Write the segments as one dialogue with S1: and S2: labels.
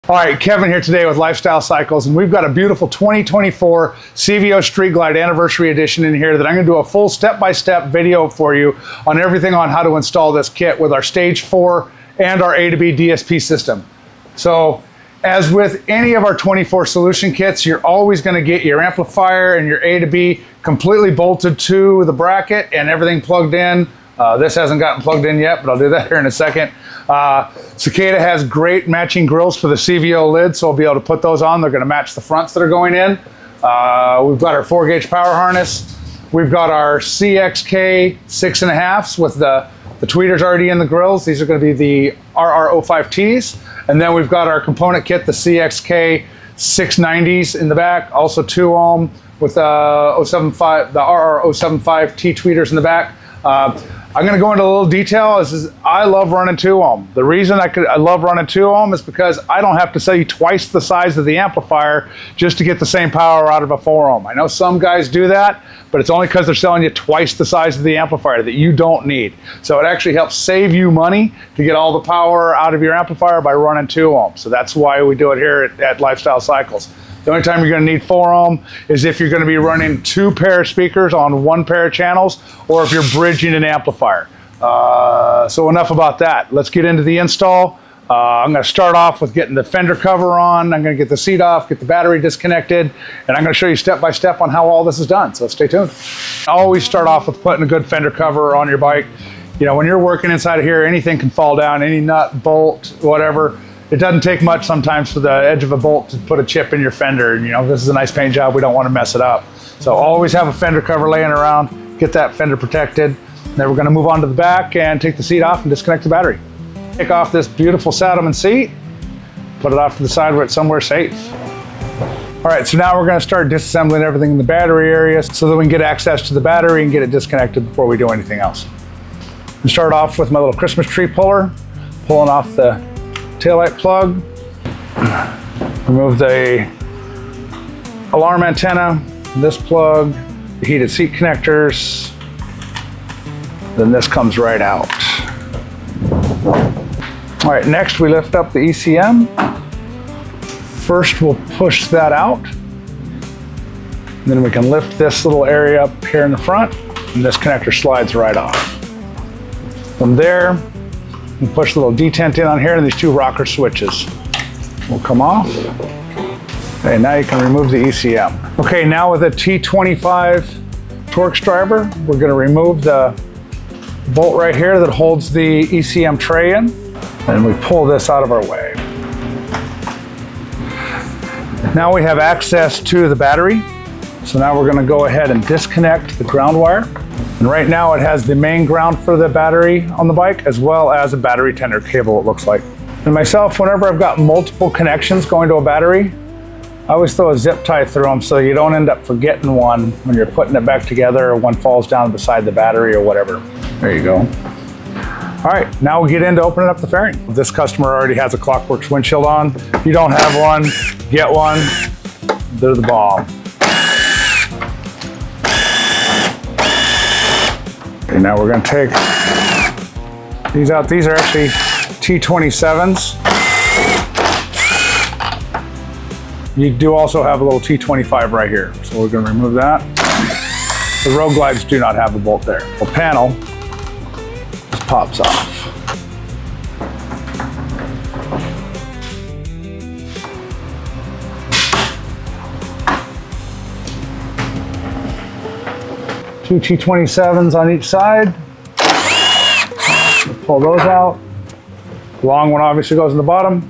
S1: All right, Kevin here today with Lifestyle Cycles, and we've got a beautiful 2024 CVO Street Glide Anniversary Edition in here that I'm going to do a full step-by-step video for you on everything on how to install this kit with our Stage 4 and our A to B DSP system. So, as with any of our 24 solution kits, you're always going to get your amplifier and your A to B completely bolted to the bracket and everything plugged in. This hasn't gotten plugged in yet, but I'll do that here in a second. Cicada has great matching grills for the CVO lid, so we'll be able to put those on. They're going to match the fronts that are going in. We've got our 4-gauge power harness. We've got our CXK 6.5s with the tweeters already in the grills. These are going to be the RR05Ts. And then we've got our component kit, the CXK 690s in the back, also 2 ohm with the RR075 T tweeters in the back. I'm going to go into a little detail. I love running 2 ohm. The reason I love running 2 ohm is because I don't have to sell you twice the size of the amplifier just to get the same power out of a 4 ohm. I know some guys do that, but it's only because they're selling you twice the size of the amplifier that you don't need. So it actually helps save you money to get all the power out of your amplifier by running 2 ohm. So that's why we do it here at Lifestyle Cycles. The only time you're going to need 4 ohm is if you're going to be running 2 pair of speakers on 1 pair of channels, or if you're bridging an amplifier. So enough about that. Let's get into the install. I'm going to start off with getting the fender cover on. I'm going to get the seat off, get the battery disconnected, and I'm going to show you step by step on how all this is done. So stay tuned. Always start off with putting a good fender cover on your bike. You know, when you're working inside of here, anything can fall down, any nut, bolt, whatever. It doesn't take much sometimes for the edge of a bolt to put a chip in your fender. You know, this is a nice paint job. We don't want to mess it up. So always have a fender cover laying around. Get that fender protected. Then we're going to move on to the back and take the seat off and disconnect the battery. Take off this beautiful Saddleman seat. Put it off to the side where it's somewhere safe. All right, so now we're going to start disassembling everything in the battery area so that we can get access to the battery and get it disconnected before we do anything else. We start off with my little Christmas tree puller, pulling off the taillight plug, remove the alarm antenna, this plug, the heated seat connectors, then this comes right out. All right, next we lift up the ECM. First we'll push that out, then we can lift this little area up here in the front, and this connector slides right off. From there, we push the little detent in on here, and these 2 rocker switches will come off. Okay, now you can remove the ECM. Okay, now with a T25 Torx driver, we're going to remove the bolt right here that holds the ECM tray in, and we pull this out of our way. Now we have access to the battery, so now we're going to go ahead and disconnect the ground wire. And right now it has the main ground for the battery on the bike, as well as a battery tender cable, it looks like. And myself, whenever I've got multiple connections going to a battery, I always throw a zip tie through them so you don't end up forgetting one when you're putting it back together, or one falls down beside the battery or whatever. There you go. All right, now we get into opening up the fairing. This customer already has a Clockworks windshield on. If you don't have one, get one. They're the bomb. Okay, now we're going to take these out. These are actually T27s. You do also have a little T25 right here, so we're going to remove that. The Road Glides do not have the bolt there. The panel just pops off. Two T27s on each side. We'll pull those out. The long one obviously goes in the bottom.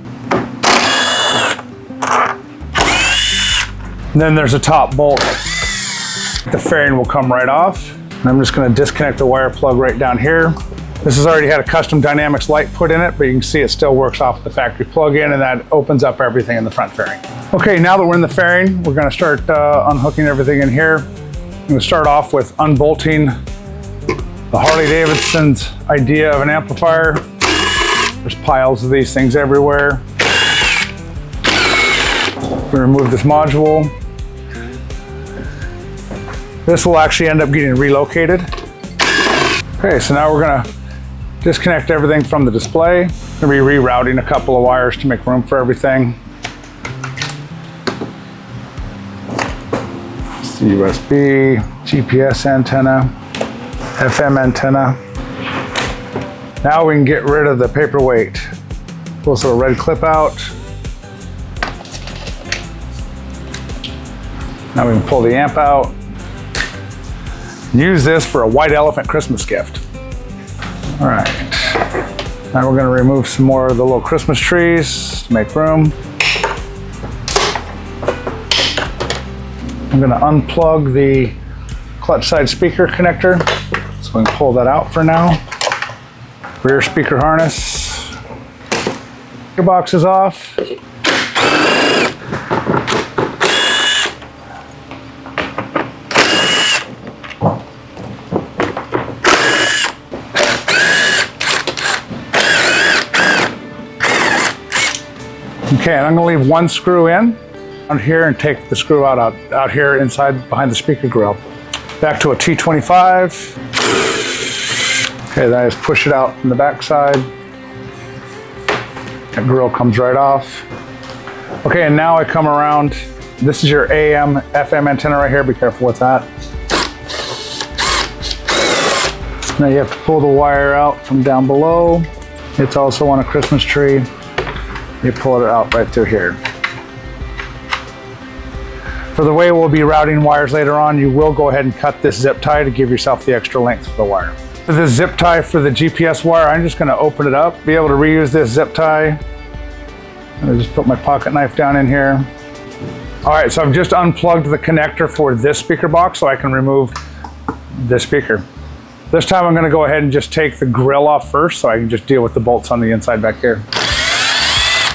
S1: And then there's a top bolt. The fairing will come right off. And I'm just going to disconnect the wire plug right down here. This has already had a custom Dynamics light put in it, but you can see it still works off the factory plug-in, and that opens up everything in the front fairing. Okay, now that we're in the fairing, we're going to start unhooking everything in here. I'm going to start off with unbolting the Harley Davidson's idea of an amplifier. There's piles of these things everywhere. We remove this module. This will actually end up getting relocated. Okay, so now we're going to disconnect everything from the display. We're going to be rerouting a couple of wires to make room for everything. USB, GPS antenna, FM antenna. Now we can get rid of the paperweight. Pull this little red clip out. Now we can pull the amp out. Use this for a white elephant Christmas gift. All right. Now we're going to remove some more of the little Christmas trees to make room. I'm going to unplug the clutch side speaker connector, so we can pull that out for now. Rear speaker harness. Gearbox is off. Okay, and I'm going to leave one screw in on here and take the screw out here inside behind the speaker grill. Back to a T25. Okay, then I just push it out from the back side. That grill comes right off. Okay, and now I come around. This is your AM, FM antenna right here. Be careful with that. Now you have to pull the wire out from down below. It's also on a Christmas tree. You pull it out right through here. For the way we'll be routing wires later on, you will go ahead and cut this zip tie to give yourself the extra length for the wire. For the zip tie for the GPS wire, I'm just going to open it up, be able to reuse this zip tie. I'll just put my pocket knife down in here. All right, so I've just unplugged the connector for this speaker box so I can remove this speaker. This time I'm going to go ahead and just take the grill off first so I can just deal with the bolts on the inside back here.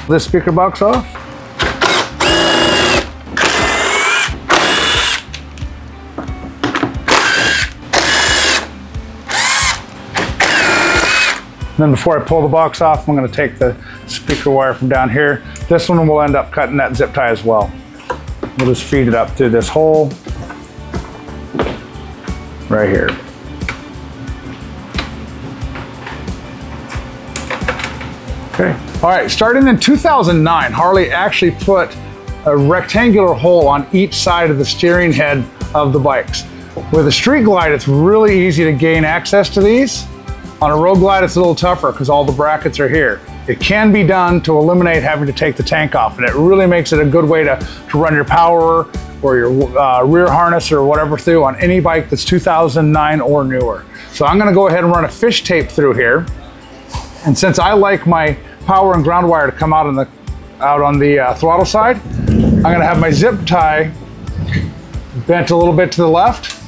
S1: This speaker box off. And then before I pull the box off, I'm going to take the speaker wire from down here. This one will end up cutting that zip tie as well. We'll just feed it up through this hole right here. Okay. All right, starting in 2009, Harley actually put a rectangular hole on each side of the steering head of the bikes. With a Street Glide, it's really easy to gain access to these. On a Road Glide, it's a little tougher because all the brackets are here. It can be done to eliminate having to take the tank off, and it really makes it a good way to run your power or your rear harness or whatever through on any bike that's 2009 or newer. So I'm gonna go ahead and run a fish tape through here. And since I like my power and ground wire to come out on the throttle side, I'm gonna have my zip tie bent a little bit to the left,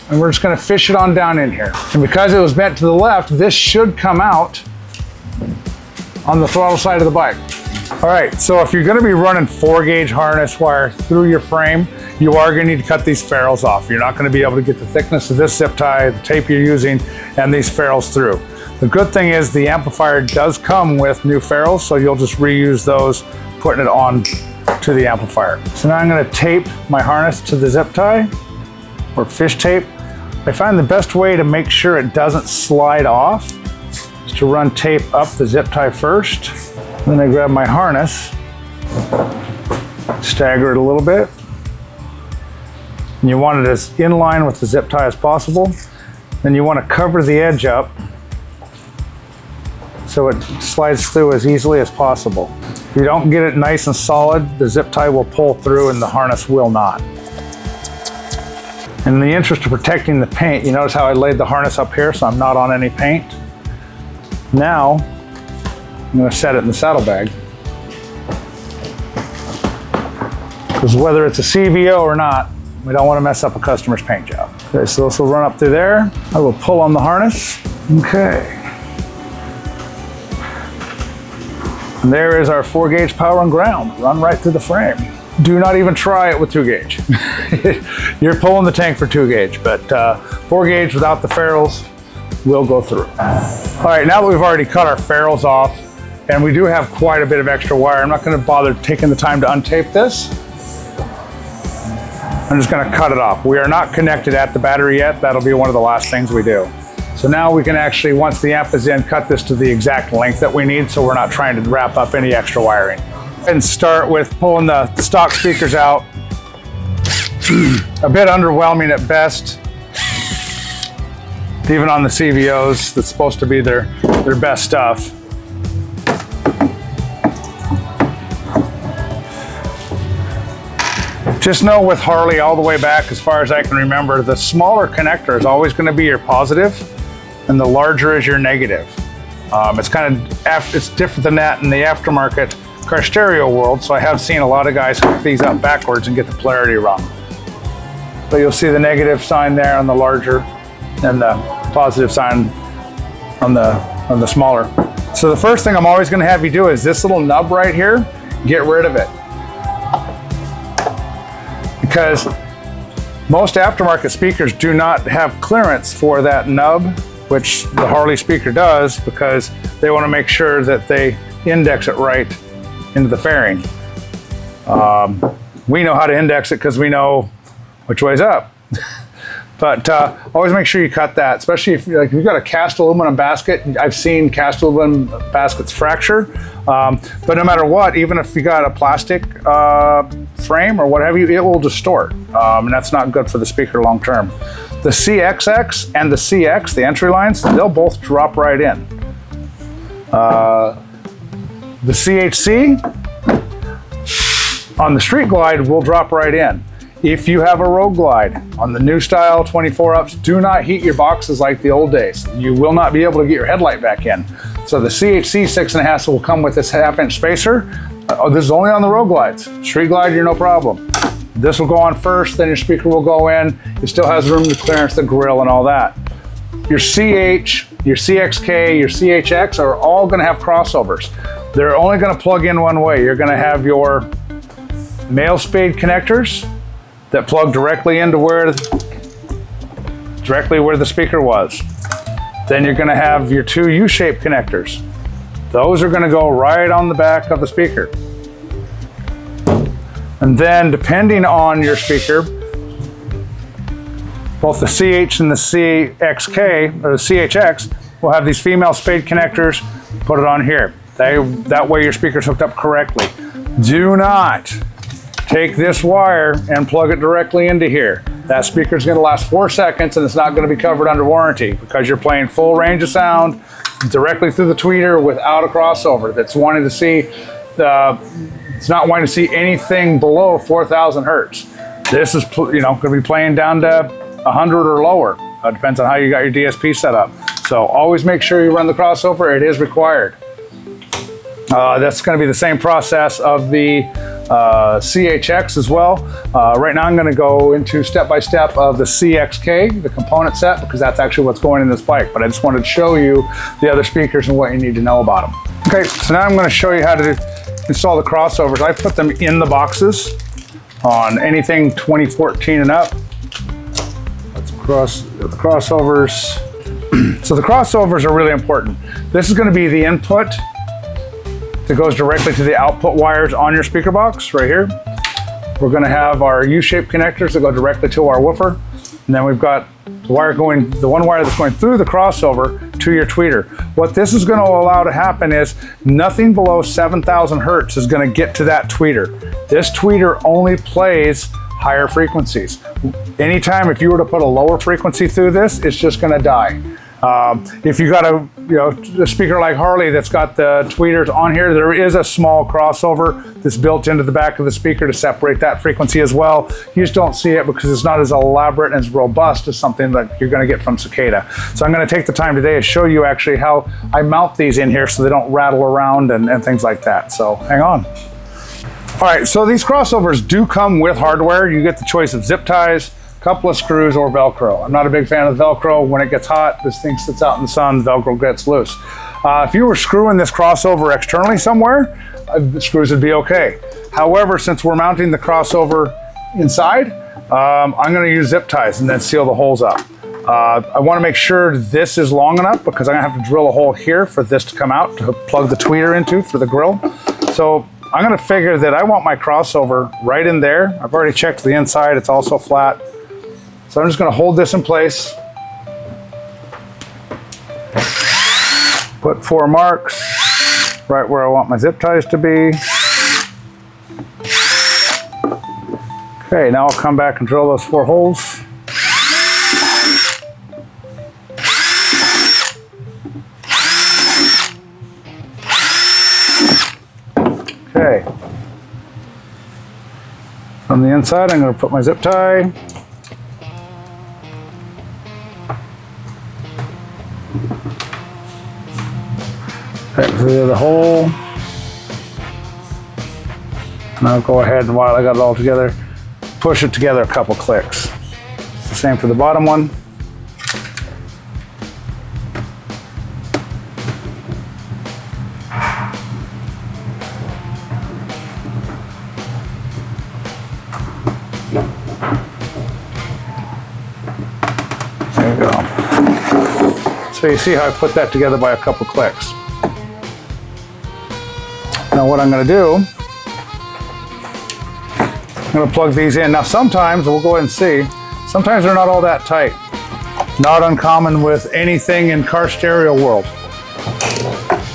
S1: and we're just gonna fish it on down in here. And because it was bent to the left, this should come out on the throttle side of the bike. All right, so if you're gonna be running 4-gauge harness wire through your frame, you are gonna need to cut these ferrules off. You're not gonna be able to get the thickness of this zip tie, the tape you're using, and these ferrules through. The good thing is the amplifier does come with new ferrules, so you'll just reuse those, putting it on to the amplifier. So now I'm gonna tape my harness to the zip tie, or fish tape. I find the best way to make sure it doesn't slide off is to run tape up the zip tie first. Then I grab my harness, stagger it a little bit. And you want it as in line with the zip tie as possible. Then you want to cover the edge up so it slides through as easily as possible. If you don't get it nice and solid, the zip tie will pull through and the harness will not. In the interest of protecting the paint, you notice how I laid the harness up here so I'm not on any paint. Now, I'm going to set it in the saddlebag. Because whether it's a CVO or not, we don't want to mess up a customer's paint job. Okay, so this will run up through there. I will pull on the harness. Okay. And there is our 4-gauge power and ground. Run right through the frame. Do not even try it with 2-gauge. You're pulling the tank for 2-gauge, but 4-gauge without the ferrules will go through. All right, now that we've already cut our ferrules off, and we do have quite a bit of extra wire, I'm not going to bother taking the time to untape this. I'm just going to cut it off. We are not connected at the battery yet. That'll be one of the last things we do. So now we can actually, once the amp is in, cut this to the exact length that we need so we're not trying to wrap up any extra wiring. And start with pulling the stock speakers out. a bit underwhelming at best. Even on the CVOs, that's supposed to be their best stuff. Just know with Harley all the way back, as far as I can remember, the smaller connector is always going to be your positive, and the larger is your negative. It's kind of it's different than that in the aftermarket car stereo world. So I have seen a lot of guys hook these up backwards and get the polarity wrong. But you'll see the negative sign there on the larger, and the positive sign on the smaller. So the first thing I'm always going to have you do is this little nub right here. Get rid of it. Because most aftermarket speakers do not have clearance for that nub, which the Harley speaker does, because they want to make sure that they index it right into the fairing. We know how to index it because we know which way's up. But always make sure you cut that, especially if you've got a cast aluminum basket. I've seen cast aluminum baskets fracture, but no matter what, even if you got a plastic frame or what have you, it will distort, and that's not good for the speaker long term. The CXX and the CX, the entry lines, they'll both drop right in. The CHC on the Street Glide will drop right in. If you have a Road Glide on the new style 24 ups, do not heat your boxes like the old days. You will not be able to get your headlight back in. So the CHC 6.5 will come with this 1/2 inch spacer. This is only on the Road Glides. Street Glide, you're no problem. This will go on first, then your speaker will go in. It still has room to clearance the grill and all that. Your CH, your CXK, your CHX are all gonna have crossovers. They're only gonna plug in one way. You're gonna have your male spade connectors that plug directly into where the speaker was. Then you're going to have your 2 U-shaped connectors. Those are going to go right on the back of the speaker. And then depending on your speaker, both the CH and the CXK or the CHX will have these female spade connectors. Put it on here. That way your speaker's hooked up correctly. Do not take this wire and plug it directly into here. That speaker is going to last 4 seconds and it's not going to be covered under warranty because you're playing full range of sound directly through the tweeter without a crossover. That's wanting to see it's not wanting to see anything below 4,000 hertz. This is going to be playing down to 100 or lower. It depends on how you got your DSP set up. So always make sure you run the crossover. It is required. That's going to be the same process of the CHX as well. Right now I'm going to go into step-by-step of the CXK, the component set, because that's actually what's going in this bike. But I just wanted to show you the other speakers and what you need to know about them. Okay, so now I'm going to show you how to install the crossovers. I put them in the boxes on anything 2014 and up. Let's cross the crossovers. So the crossovers are really important. This is going to be the input that goes directly to the output wires on your speaker box right here. We're going to have our U-shaped connectors that go directly to our woofer, and then we've got the one wire that's going through the crossover to your tweeter. What this is going to allow to happen is nothing below 7,000 hertz is going to get to that tweeter. This tweeter only plays higher frequencies. Anytime if you were to put a lower frequency through this, it's just going to die. If you got a speaker like Harley that's got the tweeters on here, there is a small crossover that's built into the back of the speaker to separate that frequency as well. You just don't see it because it's not as elaborate and as robust as something that you're going to get from Cicada. So I'm going to take the time today to show you actually how I mount these in here so they don't rattle around and things like that. So hang on. All right, so these crossovers do come with hardware. You get the choice of zip ties, couple of screws, or Velcro. I'm not a big fan of Velcro. When it gets hot, this thing sits out in the sun, Velcro gets loose. If you were screwing this crossover externally somewhere, the screws would be okay. However, since we're mounting the crossover inside, I'm going to use zip ties and then seal the holes up. I want to make sure this is long enough because I'm going to have to drill a hole here for this to come out to plug the tweeter into for the grill. So I'm going to figure that I want my crossover right in there. I've already checked the inside. It's also flat. So I'm just going to hold this in place. Put 4 marks right where I want my zip ties to be. Okay, now I'll come back and drill those 4 holes. Okay. From the inside, I'm going to put my zip tie. Right through the hole. And I'll go ahead and while I got it all together, push it together a couple clicks. It's the same for the bottom one. There you go. So you see how I put that together by a couple clicks. Now what I'm going to do, I'm going to plug these in. Now sometimes, we'll go ahead and see, sometimes they're not all that tight. Not uncommon with anything in car stereo world.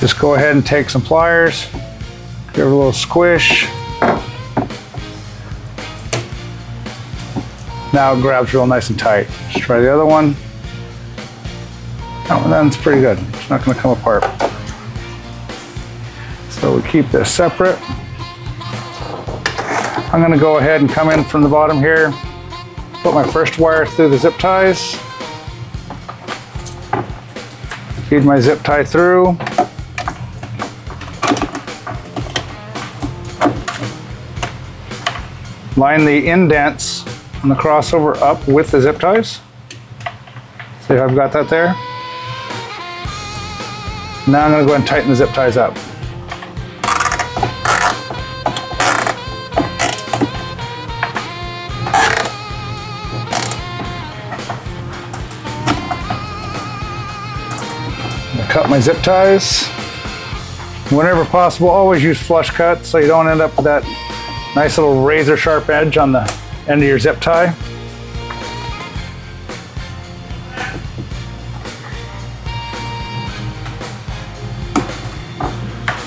S1: Just go ahead and take some pliers, give it a little squish. Now it grabs real nice and tight. Let's try the other one. Oh, that's pretty good. It's not going to come apart. So we keep this separate. I'm going to go ahead and come in from the bottom here, put my first wire through the zip ties, feed my zip tie through, line the indents on the crossover up with the zip ties. See how I've got that there? Now I'm going to go ahead and tighten the zip ties up. Cut my zip ties. Whenever possible, always use flush cut so you don't end up with that nice little razor sharp edge on the end of your zip tie.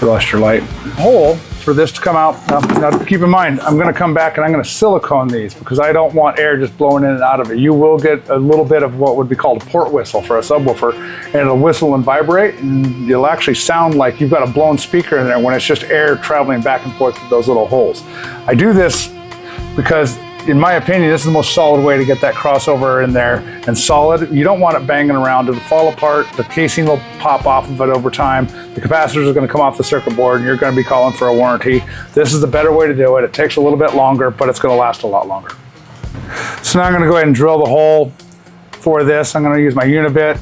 S1: You lost your light. Hole for this to come out. Now keep in mind, I'm going to come back and I'm going to silicone these because I don't want air just blowing in and out of it. You will get a little bit of what would be called a port whistle for a subwoofer, and it'll whistle and vibrate, and you'll actually sound like you've got a blown speaker in there when it's just air traveling back and forth through those little holes. I do this because, in my opinion, this is the most solid way to get that crossover in there and solid. You don't want it banging around. It'll fall apart. The casing will pop off of it over time. The capacitors are going to come off the circuit board and you're going to be calling for a warranty. This is the better way to do it. It takes a little bit longer, but it's going to last a lot longer. So now I'm going to go ahead and drill the hole for this. I'm going to use my unibit.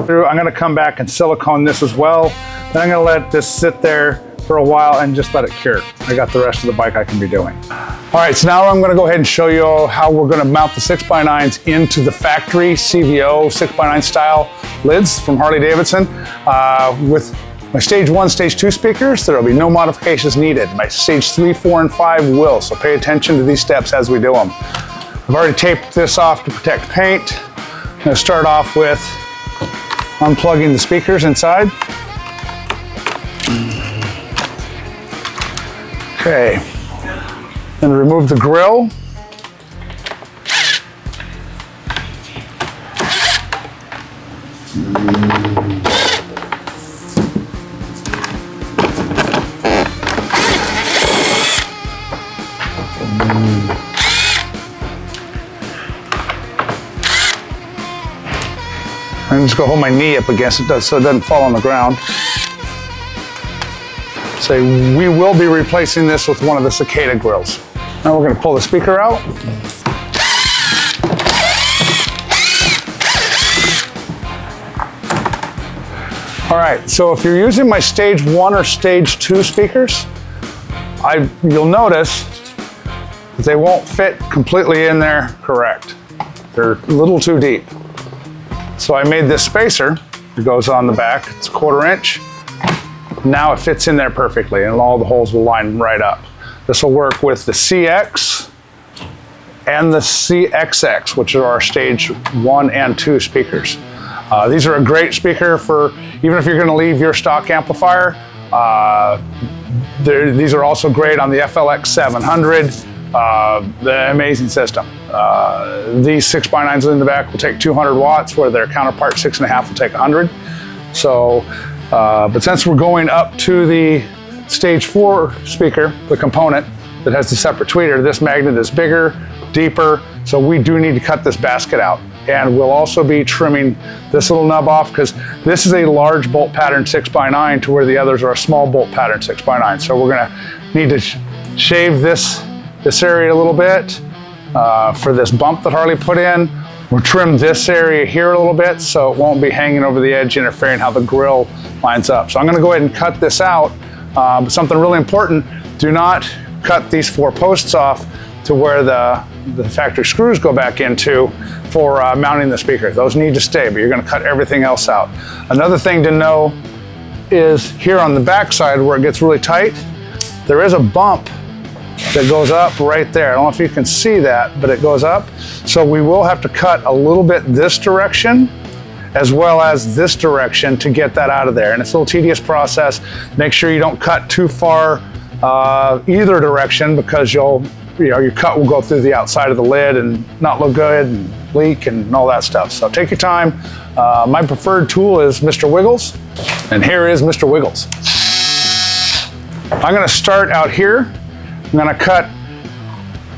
S1: I'm going to come back and silicone this as well. Then I'm going to let this sit there for a while and just let it cure. I got the rest of the bike I can be doing. All right, so now I'm going to go ahead and show you how we're going to mount the 6x9s into the factory CVO 6x9 style lids from Harley Davidson. With my stage 1, stage 2 speakers, there will be no modifications needed. My stage 3, 4, and 5 will, so pay attention to these steps as we do them. I've already taped this off to protect paint. I'm going to start off with unplugging the speakers inside. Okay, then remove the grill. I'm just gonna hold my knee up against it so it doesn't fall on the ground. So we will be replacing this with one of the Cicada grills. Now we're gonna pull the speaker out. All right, so if you're using my stage 1 or stage 2 speakers, you'll notice that they won't fit completely in there correct. They're a little too deep. So I made this spacer that goes on the back. It's 1/4 inch. Now it fits in there perfectly and all the holes will line right up. This will work with the CX and the CXX, which are our stage 1 and 2 speakers. These are a great speaker for even if you're going to leave your stock amplifier. These are also great on the FLX 700. The amazing system. These 6x9s in the back will take 200 watts, where their counterpart 6.5 will take 100. So, but since we're going up to the stage 4 speaker, the component that has the separate tweeter, this magnet is bigger, deeper, so we do need to cut this basket out. And we'll also be trimming this little nub off, because this is a large bolt pattern 6x9 to where the others are a small bolt pattern 6x9. So we're gonna need to shave this area a little bit for this bump that Harley put in. We'll trim this area here a little bit so it won't be hanging over the edge, interfering how the grill lines up. So I'm gonna go ahead and cut this out. But something really important, do not cut these 4 posts off to where the factory screws go back into for mounting the speaker. Those need to stay, but you're gonna cut everything else out. Another thing to know is here on the back side where it gets really tight, there is a bump that goes up right there. I don't know if you can see that, but it goes up. So we will have to cut a little bit this direction as well as this direction to get that out of there. And it's a little tedious process. Make sure you don't cut too far either direction, because your cut will go through the outside of the lid and not look good and leak and all that stuff. So take your time. My preferred tool is Mr. Wiggles, and here is Mr. Wiggles. I'm gonna start out here. I'm gonna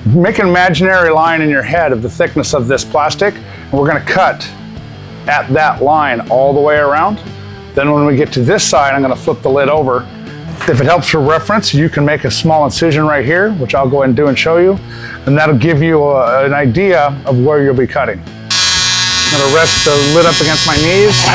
S1: make an imaginary line in your head of the thickness of this plastic, and we're gonna cut at that line all the way around. Then when we get to this side, I'm gonna flip the lid over. If it helps for reference, you can make a small incision right here, which I'll go ahead and do and show you, and that'll give you an idea of where you'll be cutting. I'm gonna rest the lid up against my knees.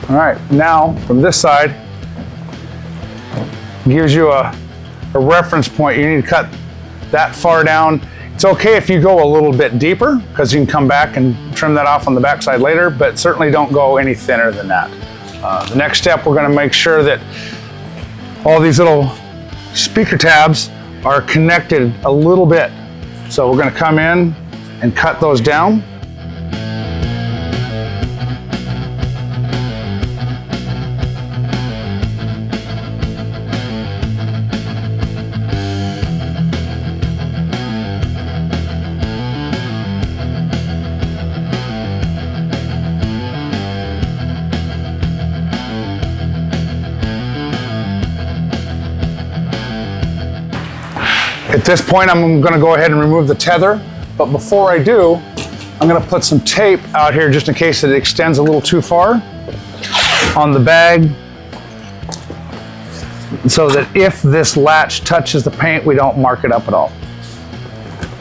S1: All right, now from this side, gives you a reference point. You need to cut that far down. It's okay if you go a little bit deeper, because you can come back and trim that off on the backside later, but certainly don't go any thinner than that. The next step, we're gonna make sure that all these little speaker tabs are connected a little bit. So we're gonna come in and cut those down. At this point, I'm gonna go ahead and remove the tether, but before I do, I'm gonna put some tape out here just in case it extends a little too far on the bag, so that if this latch touches the paint, we don't mark it up at all.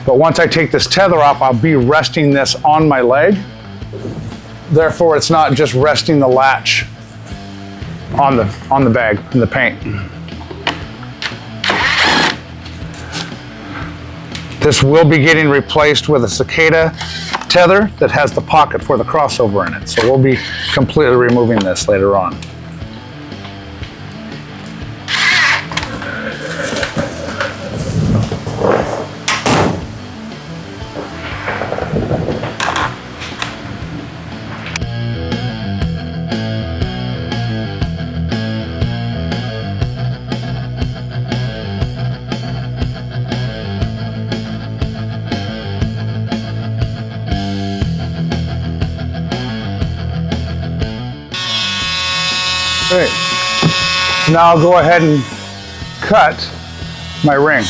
S1: But once I take this tether off, I'll be resting this on my leg. Therefore, it's not just resting the latch on the bag and the paint. This will be getting replaced with a Cicada tether that has the pocket for the crossover in it. So we'll be completely removing this later on. Great. Now I'll go ahead and cut my ring.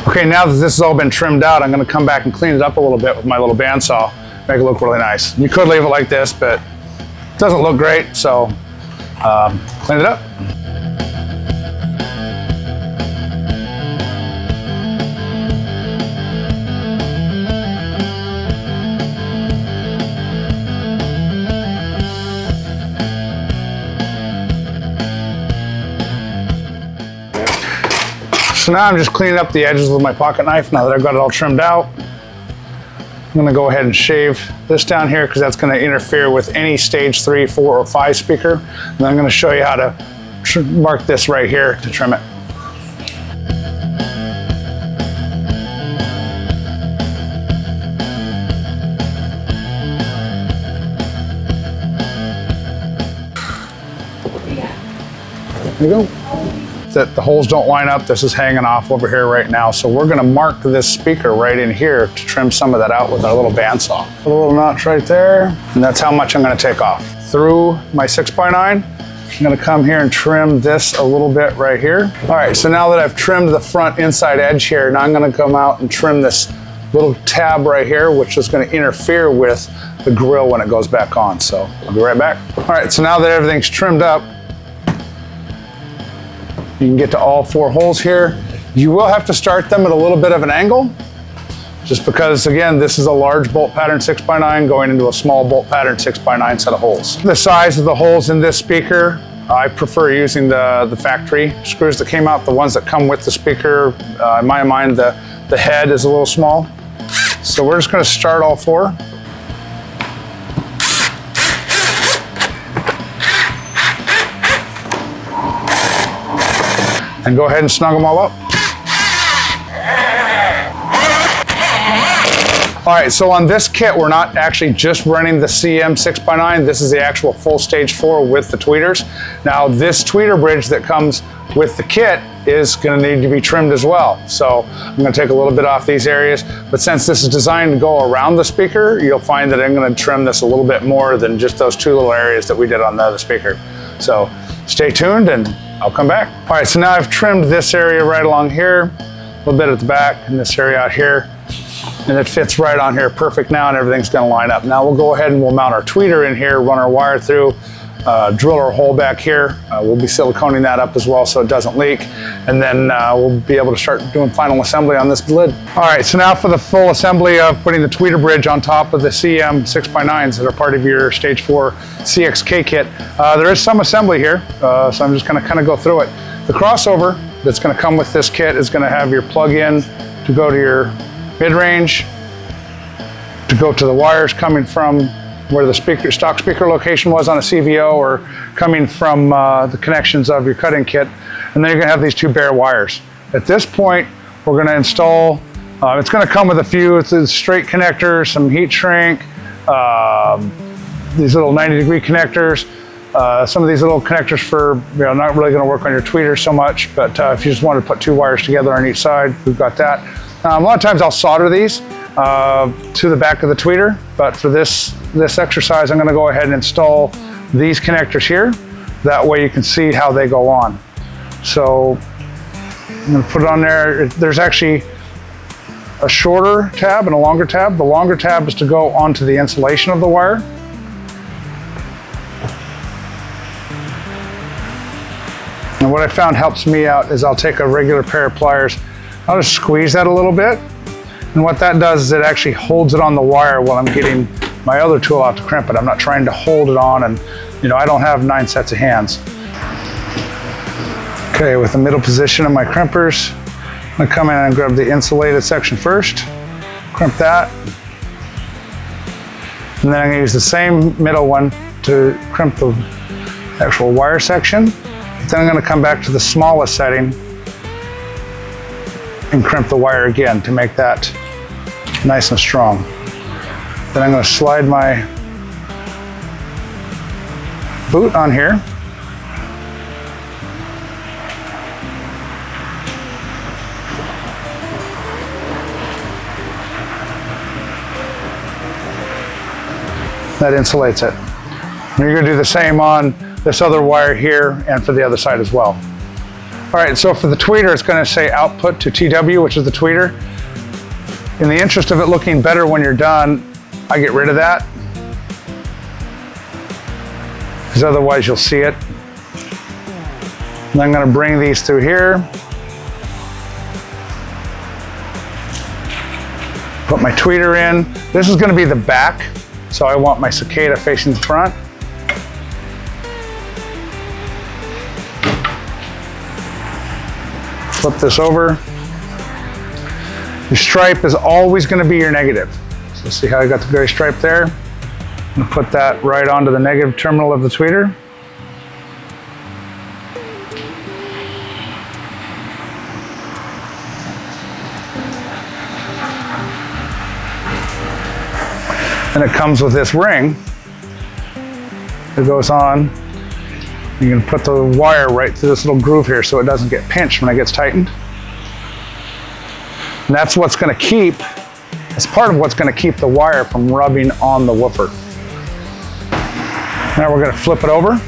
S1: Okay, now that this has all been trimmed out, I'm gonna come back and clean it up a little bit with my little bandsaw, make it look really nice. You could leave it like this, but it doesn't look great, so clean it up. So now I'm just cleaning up the edges with my pocket knife now that I've got it all trimmed out. I'm gonna go ahead and shave this down here because that's gonna interfere with any stage 3, 4, or 5 speaker. And I'm gonna show you how to mark this right here to trim it. There you go. That the holes don't line up. This is hanging off over here right now. So we're gonna mark this speaker right in here to trim some of that out with our little bandsaw. Put a little notch right there, and that's how much I'm gonna take off. Through my 6x9, I'm gonna come here and trim this a little bit right here. All right, so now that I've trimmed the front inside edge here, now I'm gonna come out and trim this little tab right here, which is gonna interfere with the grill when it goes back on. So I'll be right back. All right, so now that everything's trimmed up, you can get to all 4 holes here. You will have to start them at a little bit of an angle, just because, again, this is a large bolt pattern 6x9 going into a small bolt pattern 6x9 set of holes. The size of the holes in this speaker, I prefer using the factory screws that came out, the ones that come with the speaker. In my mind, the head is a little small. So we're just gonna start all 4. And go ahead and snug them all up. All right, so on this kit, we're not actually just running the CM 6x9. This is the actual full stage 4 with the tweeters. Now, this tweeter bridge that comes with the kit is gonna need to be trimmed as well. So I'm gonna take a little bit off these areas, but since this is designed to go around the speaker, you'll find that I'm gonna trim this a little bit more than just those 2 little areas that we did on the other speaker. So stay tuned and I'll come back. All right, so now I've trimmed this area right along here, a little bit at the back, and this area out here, and it fits right on here perfect now, and everything's gonna line up. Now we'll go ahead and we'll mount our tweeter in here, run our wire through, drill our hole back here. We'll be siliconing that up as well so it doesn't leak, and then we'll be able to start doing final assembly on this lid. All right, so now for the full assembly of putting the tweeter bridge on top of the CM 6x9s that are part of your Stage 4 CXK kit. There is some assembly here, so I'm just gonna kind of go through it. The crossover that's gonna come with this kit is gonna have your plug-in to go to your mid-range, to go to the wires coming from where the stock speaker location was on a CVO, or coming from the connections of your cutting kit. And then you're gonna have these 2 bare wires. At this point, we're gonna install, it's gonna come with a few, it's straight connectors, some heat shrink, these little 90-degree connectors, some of these little connectors for, not really gonna work on your tweeter so much, but if you just want to put 2 wires together on each side, we've got that. A lot of times I'll solder these to the back of the tweeter, but for this exercise, I'm gonna go ahead and install these connectors here. That way you can see how they go on. So I'm gonna put it on there. There's actually a shorter tab and a longer tab. The longer tab is to go onto the insulation of the wire. And what I found helps me out is I'll take a regular pair of pliers, I'll just squeeze that a little bit. And what that does is it actually holds it on the wire while I'm getting my other tool out to crimp it. I'm not trying to hold it on, and I don't have 9 sets of hands. Okay, with the middle position of my crimpers, I'm gonna come in and grab the insulated section first, crimp that. And then I'm gonna use the same middle one to crimp the actual wire section. Then I'm gonna come back to the smallest setting and crimp the wire again to make that nice and strong. Then I'm going to slide my boot on here. That insulates it. And you're going to do the same on this other wire here and for the other side as well. All right, so for the tweeter, it's going to say output to TW, which is the tweeter. In the interest of it looking better when you're done, I get rid of that, because otherwise you'll see it. And I'm going to bring these through here. Put my tweeter in. This is going to be the back, so I want my Cicada facing the front. Flip this over. Your stripe is always going to be your negative. So see how I got the gray stripe there? I'm going to put that right onto the negative terminal of the tweeter. And it comes with this ring that goes on. You're going to put the wire right through this little groove here so it doesn't get pinched when it gets tightened. And that's what's going to keep, it's part of what's going to keep the wire from rubbing on the woofer. Now we're going to flip it over.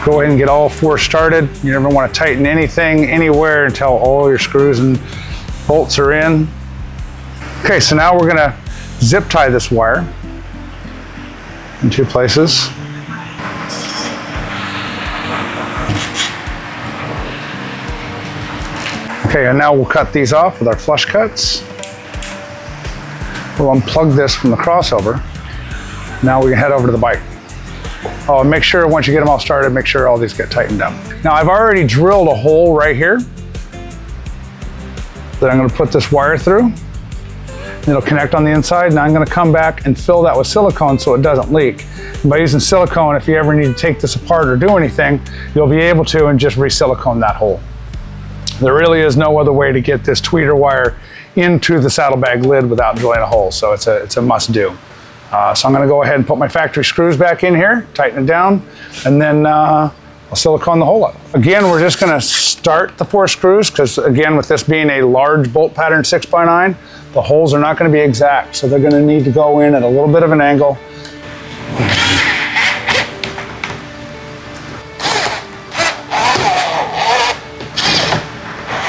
S1: Go ahead and get all four started. You never want to tighten anything anywhere until all your screws and bolts are in. Okay, so now we're going to zip tie this wire in two places. Okay, and now we'll cut these off with our flush cuts. We'll unplug this from the crossover. Now we can head over to the bike. Oh, and make sure once you get them all started, make sure all these get tightened up. Now I've already drilled a hole right here that I'm going to put this wire through. It'll connect on the inside. Now I'm going to come back and fill that with silicone so it doesn't leak. And by using silicone, if you ever need to take this apart or do anything, you'll be able to and just re-silicone that hole. There really is no other way to get this tweeter wire into the saddlebag lid without drilling a hole, so it's a must-do. So I'm going to go ahead and put my factory screws back in here, tighten it down, and then I'll silicone the hole up. Again, we're just going to start the 4 screws because, again, with this being a large bolt pattern 6x9, the holes are not going to be exact, so they're going to need to go in at a little bit of an angle.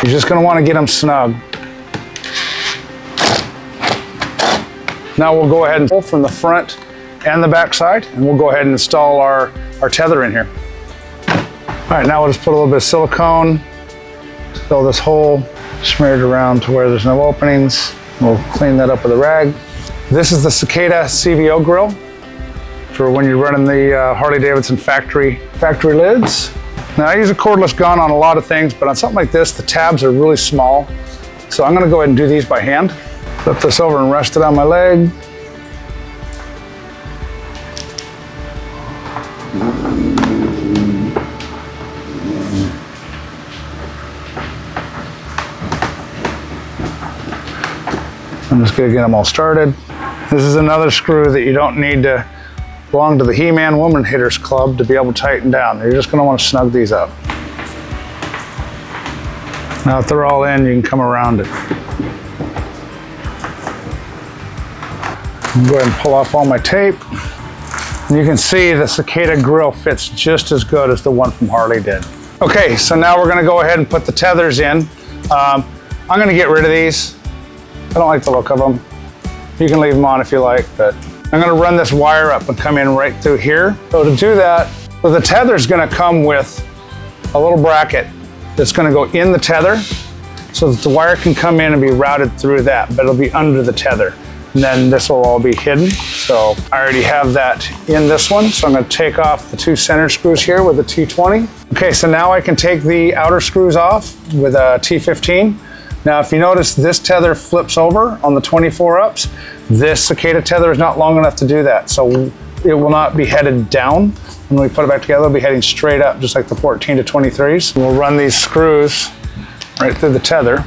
S1: You're just going to want to get them snug. Now we'll go ahead and pull from the front and the back side, and we'll go ahead and install our tether in here. All right, now we'll just put a little bit of silicone, fill this hole, smear it around to where there's no openings. We'll clean that up with a rag. This is the Cicada CVO grill for when you're running the Harley-Davidson factory lids. Now I use a cordless gun on a lot of things, but on something like this, the tabs are really small. So I'm gonna go ahead and do these by hand. Flip this over and rest it on my leg. I'm just gonna get them all started. This is another screw that you don't need to belong to the He-Man Woman Hitters Club to be able to tighten down. You're just gonna want to snug these up. Now that they're all in, you can come around it. Go ahead and pull off all my tape. And you can see the Cicada grill fits just as good as the one from Harley did. Okay, so now we're gonna go ahead and put the tethers in. I'm gonna get rid of these. I don't like the look of them. You can leave them on if you like, but I'm gonna run this wire up and come in right through here. So to do that, so the tether's gonna come with a little bracket that's gonna go in the tether so that the wire can come in and be routed through that, but it'll be under the tether. And then this will all be hidden. So I already have that in this one. So I'm gonna take off the 2 center screws here with a T20. Okay, so now I can take the outer screws off with a T15. Now, if you notice, this tether flips over on the 24 ups. This Cicada tether is not long enough to do that. So it will not be headed down. When we put it back together, it'll be heading straight up, just like the 14 to 23s. We'll run these screws right through the tether.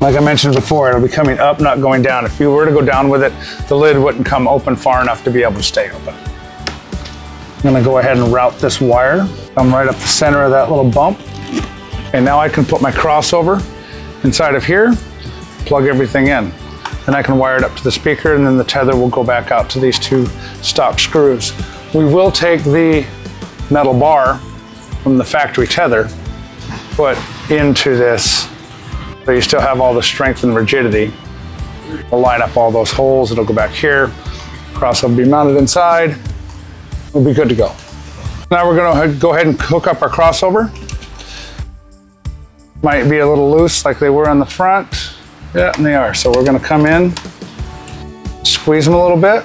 S1: Like I mentioned before, it'll be coming up, not going down. If you were to go down with it, the lid wouldn't come open far enough to be able to stay open. I'm gonna go ahead and route this wire. Come right up the center of that little bump. And now I can put my crossover inside of here, plug everything in. Then I can wire it up to the speaker, and then the tether will go back out to these 2 stock screws. We will take the metal bar from the factory tether, put into this, so you still have all the strength and rigidity. We'll line up all those holes, it'll go back here, crossover will be mounted inside, we'll be good to go. Now we're gonna go ahead and hook up our crossover. Might be a little loose like they were on the front. Yeah, and they are. So we're going to come in, squeeze them a little bit.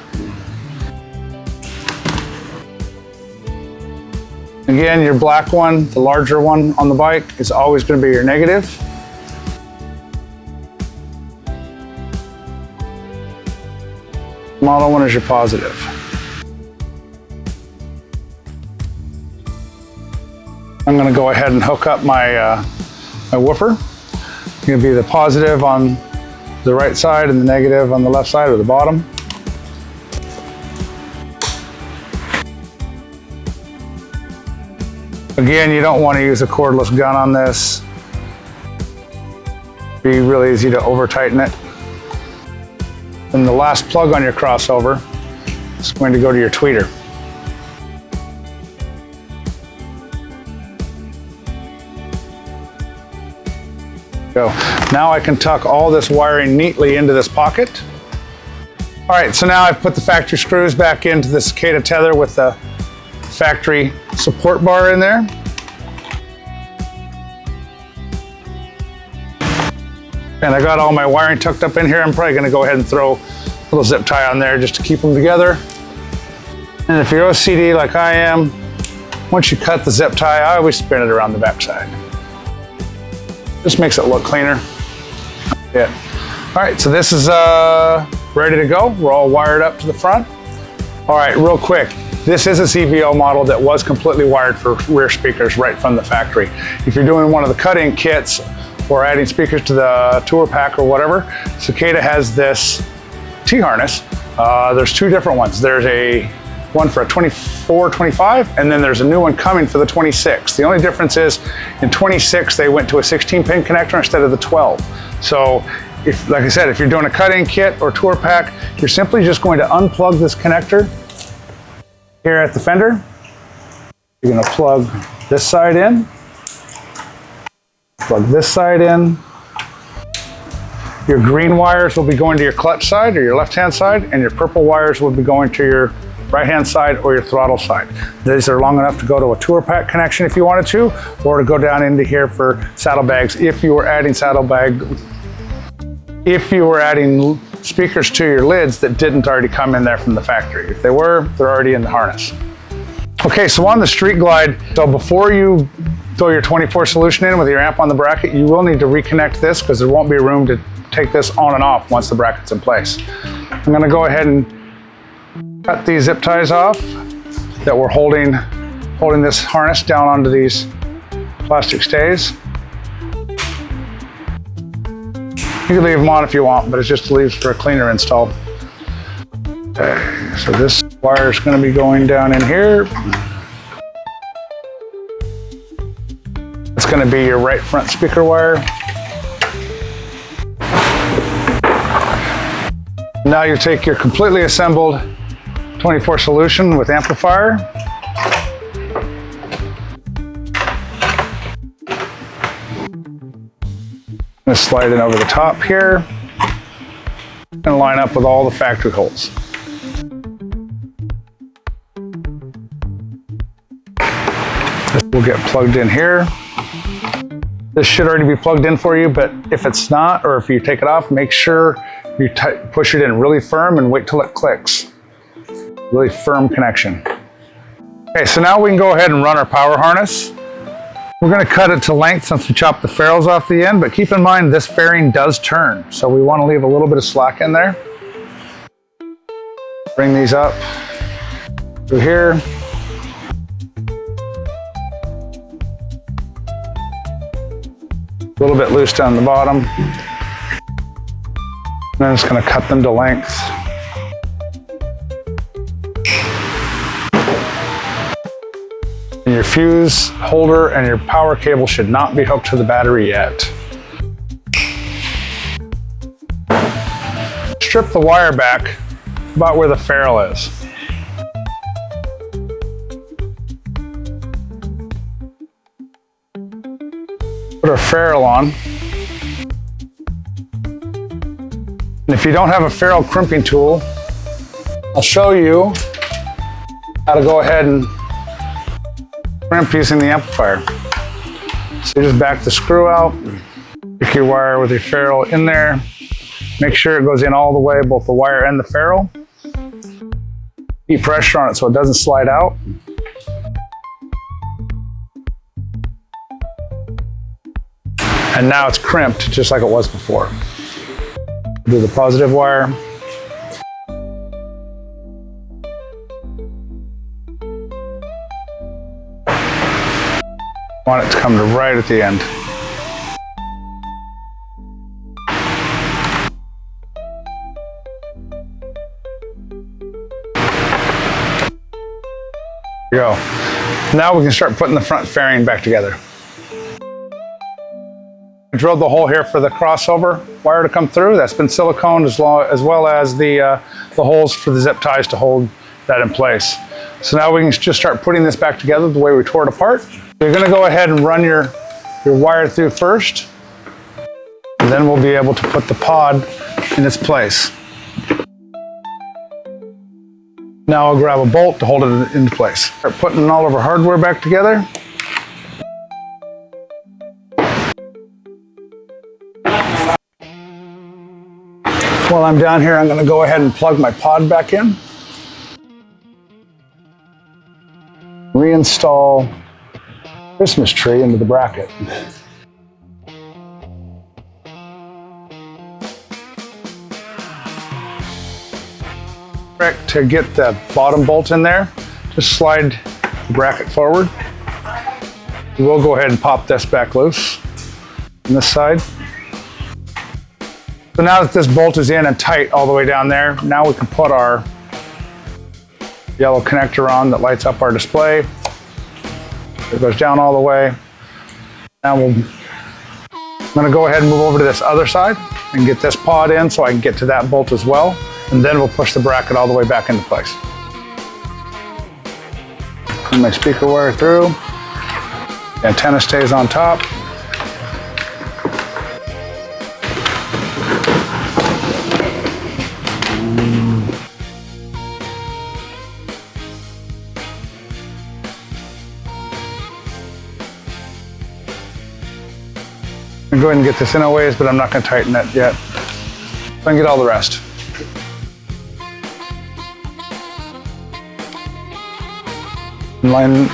S1: Again, your black one, the larger one on the bike, is always going to be your negative. Model one is your positive. I'm going to go ahead and hook up my my woofer. It's going to be the positive on the right side and the negative on the left side or the bottom. Again, you don't want to use a cordless gun on this. It'd be really easy to over tighten it. And the last plug on your crossover is going to go to your tweeter. Go. Now I can tuck all this wiring neatly into this pocket. All right, so now I've put the factory screws back into the Cicada tether with the factory support bar in there. And I got all my wiring tucked up in here. I'm probably gonna go ahead and throw a little zip tie on there just to keep them together. And if you're OCD like I am, once you cut the zip tie, I always spin it around the backside. Just makes it look cleaner. Yeah. All right, so this is ready to go. We're all wired up to the front. All right, real quick. This is a CVO model that was completely wired for rear speakers right from the factory. If you're doing one of the cut-in kits or adding speakers to the tour pack or whatever, Cicada has this T-harness. There's two different ones. There's a one for a 24, 25, and then there's a new one coming for the 26. The only difference is in 26, they went to a 16-pin connector instead of the 12. So, if, like I said, if you're doing a cut-in kit or tour pack, you're simply just going to unplug this connector here at the fender. You're going to plug this side in, plug this side in. Your green wires will be going to your clutch side or your left-hand side, and your purple wires will be going to your right-hand side or your throttle side. These are long enough to go to a tour pack connection if you wanted to, or to go down into here for saddlebags if you were adding speakers to your lids that didn't already come in there from the factory. If they were, they're already in the harness. Okay, so on the Street Glide, so before you throw your 24 solution in with your amp on the bracket, you will need to reconnect this because there won't be room to take this on and off once the bracket's in place. I'm gonna go ahead and cut these zip ties off that we're holding this harness down onto these plastic stays. You can leave them on if you want, but it just leaves for a cleaner install. Okay, so this wire is going to be going down in here. It's going to be your right front speaker wire. Now you take your completely assembled 24 solution with amplifier. I'm going to slide it over the top here and line up with all the factory holes. This will get plugged in here. This should already be plugged in for you, but if it's not, or if you take it off, make sure you push it in really firm and wait till it clicks. Really firm connection. Okay, so now we can go ahead and run our power harness. We're going to cut it to length since we chopped the ferrules off the end, but keep in mind this fairing does turn, so we want to leave a little bit of slack in there. Bring these up through here. A little bit loose down the bottom. And then it's going to cut them to length. And your fuse holder and your power cable should not be hooked to the battery yet. Strip the wire back about where the ferrule is. Put our ferrule on. And if you don't have a ferrule crimping tool, I'll show you how to go ahead and crimp using the amplifier. So you just back the screw out, stick your wire with your ferrule in there, Make sure it goes in all the way, both the wire and the ferrule. Keep pressure on it so it doesn't slide out. And now it's crimped just like it was before. Do the positive wire. Want it to come to right at the end. There you go. Now we can start putting the front fairing back together. I drilled the hole here for the crossover wire to come through. That's been siliconed as well as the holes for the zip ties to hold that in place. So now we can just start putting this back together the way we tore it apart. You're going to go ahead and run your wire through first, and then we'll be able to put the pod in its place. Now I'll grab a bolt to hold it into place. Start putting all of our hardware back together. While I'm down here, I'm going to go ahead and plug my pod back in. Reinstall Christmas tree into the bracket. To get the bottom bolt in there, just slide the bracket forward. We'll go ahead and pop this back loose on this side. So now that this bolt is in and tight all the way down there, now we can put our yellow connector on that lights up our display. It goes down all the way. Now I'm going to go ahead and move over to this other side and get this pod in so I can get to that bolt as well. And then we'll push the bracket all the way back into place. Run my speaker wire through. The antenna stays on top. I'm going to go ahead and get this in a ways, but I'm not going to tighten it yet. So I can get all the rest. Line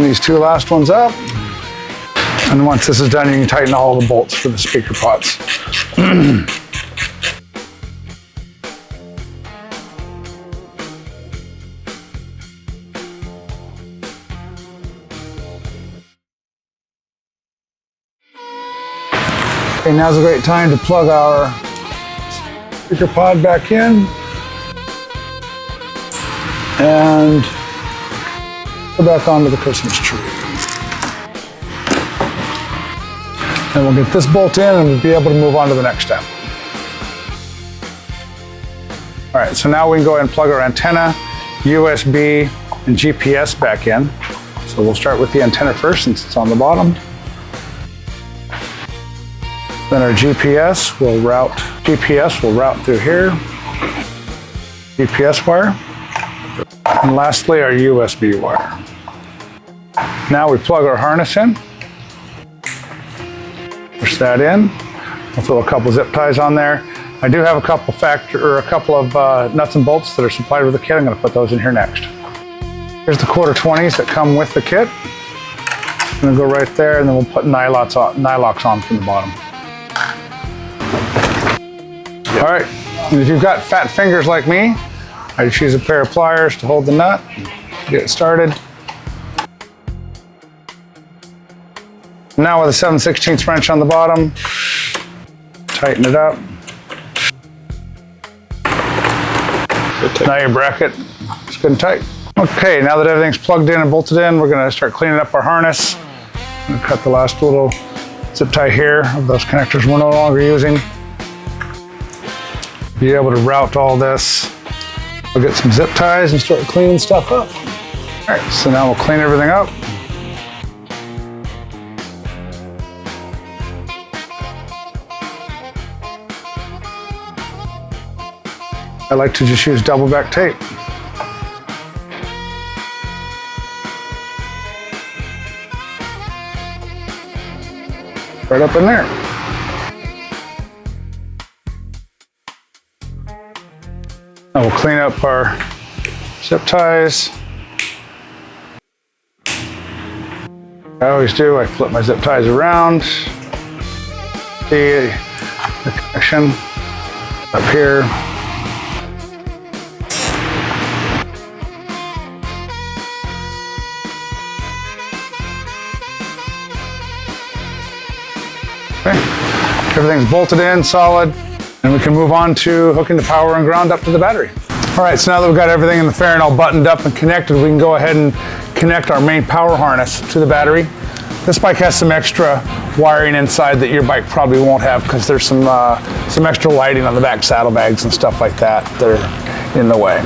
S1: these two last ones up. And once this is done, you can tighten all the bolts for the speaker pods. Okay, now's a great time to plug our speaker pod back in. And go back onto the Christmas tree. And we'll get this bolt in and we'll be able to move on to the next step. All right, so now we can go ahead and plug our antenna, USB, and GPS back in. So we'll start with the antenna first since it's on the bottom. Then our GPS will route through here. GPS wire. And lastly, our USB wire. Now we plug our harness in. Push that in. We'll throw a couple zip ties on there. I do have a couple of nuts and bolts that are supplied with the kit. I'm going to put those in here next. Here's the 1/4-20s that come with the kit. I'm going to go right there, and then we'll put nylocks on from the bottom. All right, and if you've got fat fingers like me, I just use a pair of pliers to hold the nut, get it started. Now with a 7/16 wrench on the bottom, tighten it up. Now your bracket is good and tight. Okay, now that everything's plugged in and bolted in, we're gonna start cleaning up our harness. I'm gonna cut the last little zip tie here of those connectors we're no longer using. Be able to route all this. We'll get some zip ties and start cleaning stuff up. All right, so now we'll clean everything up. I like to just use double back tape. Right up in there. clean up our zip ties. I always do, I flip my zip ties around. See the connection up here. Okay. Everything's bolted in, solid, and we can move on to hooking the power and ground up to the battery. All right, so now that we've got everything in the fairing all buttoned up and connected, we can go ahead and connect our main power harness to the battery. This bike has some extra wiring inside that your bike probably won't have because there's some extra lighting on the back saddlebags and stuff like that that are in the way.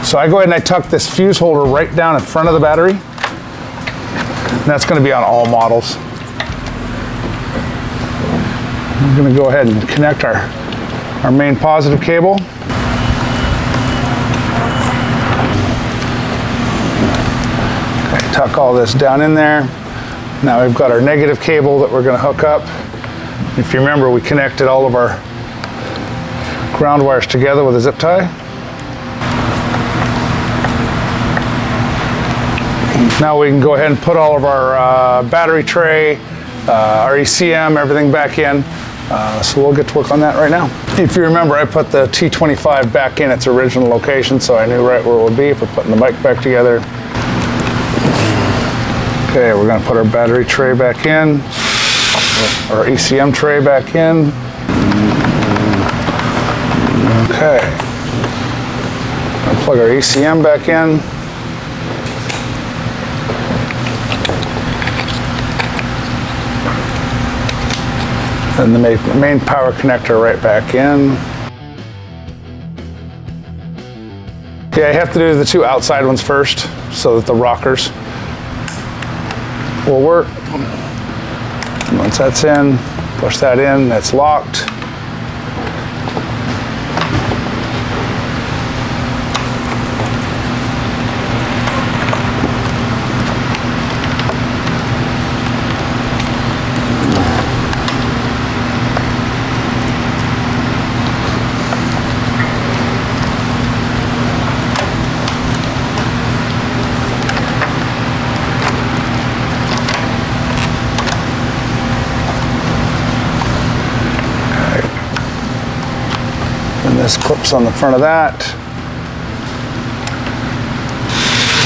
S1: So I go ahead and I tuck this fuse holder right down in front of the battery. And that's going to be on all models. I'm going to go ahead and connect our main positive cable. Okay, tuck all this down in there. Now we've got our negative cable that we're going to hook up. If you remember, we connected all of our ground wires together with a zip tie. Now we can go ahead and put all of our battery tray, our ECM, everything back in. So we'll get to work on that right now. If you remember, I put the T25 back in its original location, so I knew right where it would be for putting the bike back together. Okay, we're going to put our battery tray back in, our ECM tray back in. Okay, I'll plug our ECM back in. And the main power connector right back in. Yeah, I have to do the two outside ones first so that the rockers will work. Once that's in, push that in, that's locked. This clips on the front of that.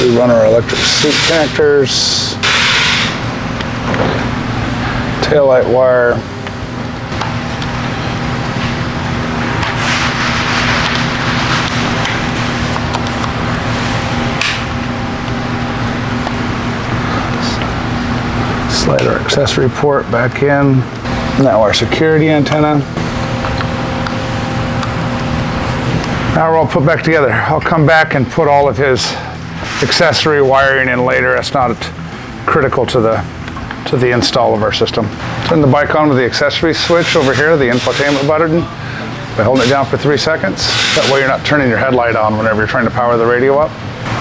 S1: We run our electric seat connectors, taillight wire, slide our accessory port back in. Now our security antenna. Now we're all put back together. I'll come back and put all of his accessory wiring in later. That's not critical to the install of our system. Turn the bike on with the accessory switch over here, the infotainment button, by holding it down for 3 seconds. That way you're not turning your headlight on whenever you're trying to power the radio up.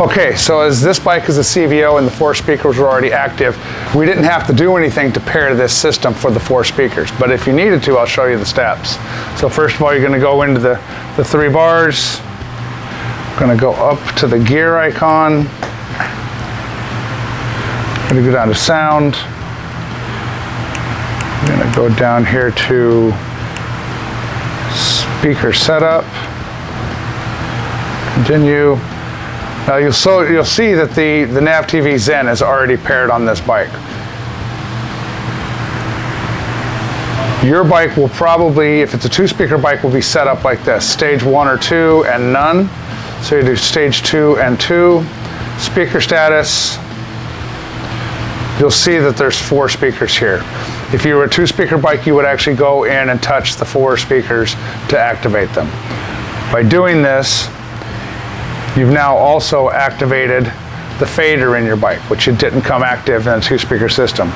S1: Okay, so as this bike is a CVO and the 4 speakers were already active, we didn't have to do anything to pair this system for the 4 speakers. But if you needed to, I'll show you the steps. So first of all, you're going to go into the 3 bars. Going to go up to the gear icon. Going to go down to sound. I'm going to go down here to speaker setup. Continue. Now you'll see that the Nav TV Zen is already paired on this bike. Your bike will probably, if it's a 2-speaker bike, will be set up like this: stage 1 or 2 and none. So you do stage 2 and 2. Speaker status. You'll see that there's 4 speakers here. If you were a 2-speaker bike, you would actually go in and touch the 4 speakers to activate them. By doing this, you've now also activated the fader in your bike, which it didn't come active in a 2-speaker system.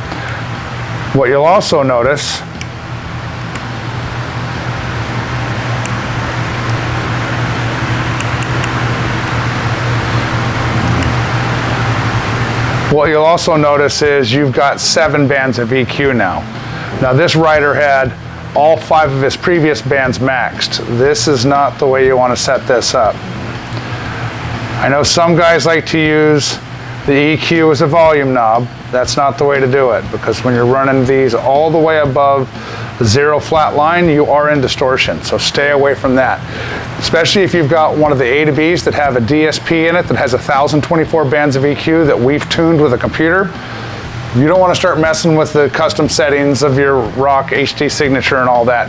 S1: What you'll also notice is you've got 7 bands of EQ now. Now this rider had all 5 of his previous bands maxed. This is not the way you want to set this up. I know some guys like to use the EQ as a volume knob. That's not the way to do it, because when you're running these all the way above the zero flat line, you are in distortion, so stay away from that. Especially if you've got one of the A to Bs that have a DSP in it that has 1,024 bands of EQ that we've tuned with a computer. You don't want to start messing with the custom settings of your Rock HD signature and all that.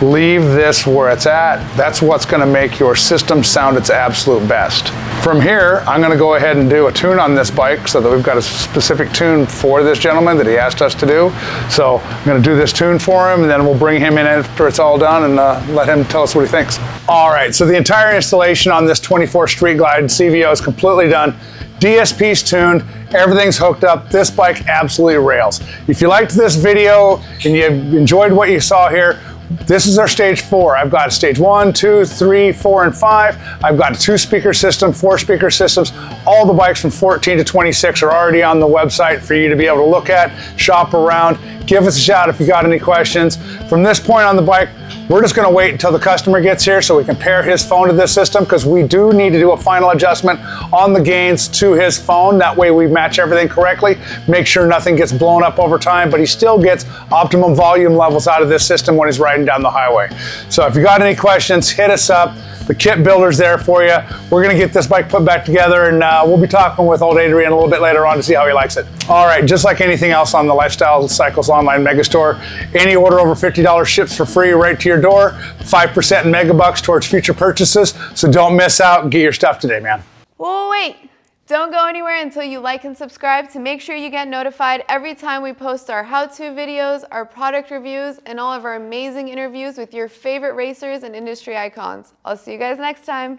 S1: Leave this where it's at. That's what's going to make your system sound its absolute best. From here, I'm going to go ahead and do a tune on this bike so that we've got a specific tune for this gentleman that he asked us to do. So I'm going to do this tune for him, and then we'll bring him in after it's all done and let him tell us what he thinks. All right, so the entire installation on this 24 Street Glide CVO is completely done. DSP's tuned, everything's hooked up. This bike absolutely rails. If you liked this video and you enjoyed what you saw here, this is our stage 4. I've got stage 1, 2, 3, 4, and 5. I've got a 2-speaker system, 4-speaker systems. All the bikes from 14 to 26 are already on the website for you to be able to look at, shop around. Give us a shout if you got any questions. From this point on the bike, we're just going to wait until the customer gets here so we can pair his phone to this system, because we do need to do a final adjustment on the gains to his phone. That way we match everything correctly, make sure nothing gets blown up over time, but he still gets optimum volume levels out of this system when he's riding down the highway. So if you got any questions, hit us up. The kit builder's there for you. We're going to get this bike put back together, and we'll be talking with old Adrian a little bit later on to see how he likes it. All right, just like anything else on the Lifestyle Cycles online megastore, any order over $50 ships for free right to your door, 5% in megabucks towards future purchases, so don't miss out and get your stuff today, man.
S2: Whoa, wait. Don't go anywhere until you like and subscribe to make sure you get notified every time we post our how-to videos, our product reviews, and all of our amazing interviews with your favorite racers and industry icons. I'll see you guys next time.